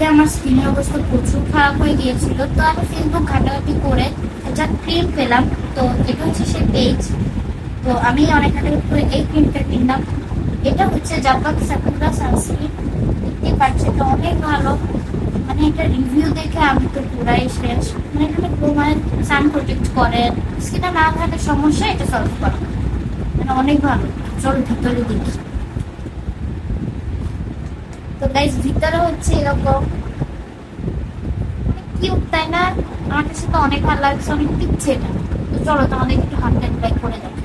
আগে আমার স্কিনের অবস্থা প্রচুর খারাপ হয়ে গিয়েছিল, তো আমি ফেসবুক ঘাটাঘাটি করে একটা ক্রিম পেলাম। তো এটা হচ্ছে সেই পেজ, তো আমি অনেক ঘাটাঘাটি করে এই ক্রিমটা কিনলাম। এটা হচ্ছে জাপান সাকুরা সানস্ক্রিন। দেখতে পাচ্ছি এটা অনেক ভালো, মানে এটা রিভিউ দেখে আমি তো পুরাই শেষ। মানে এখানে মানে সান প্রোটেক্ট করে, স্কিনে না থাকা সমস্যা এটা সলভ করে, মানে অনেক ভালো। চল ভিতরে দেখি। তো গাইস ভিতরে হচ্ছে এরকম, অনেক কিউট তাই না? আমার কাছে তো অনেক ভালো লাগছে, অনেক টিকছে এটা। তো চলো তোমাদের একটু হাতে ট্রাই করে দেখো।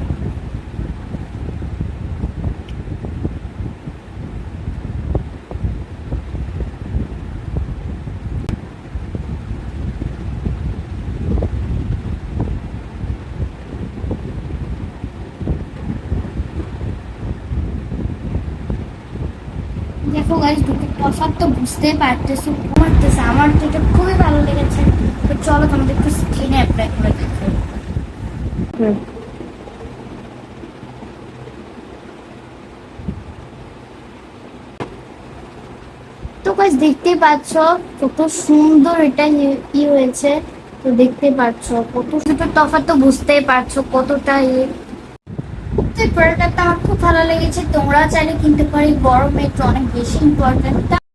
দেখো গাইস দুটো তফাৎ তো বুঝতেই পারতেছো, করতেছে। আমার তো এটা খুবই ভালো লেগেছে। তো চলো তোমাদের একটু স্কিনে অ্যাপ্লাই করে দেখো। তো গাইস দেখতেই পাচ্ছ কত সুন্দর এটা হয়েছে। তো দেখতে পাচ্ছ কত সুন্দর তফাৎ, তো বুঝতেই পারছো কতটা তো এই প্রোডাক্টটা আমার খুব ভালো লেগেছে। তোমরা চাইলে কিনতে পারি, গরমে তো অনেক বেশি ইম্পর্টেন্ট।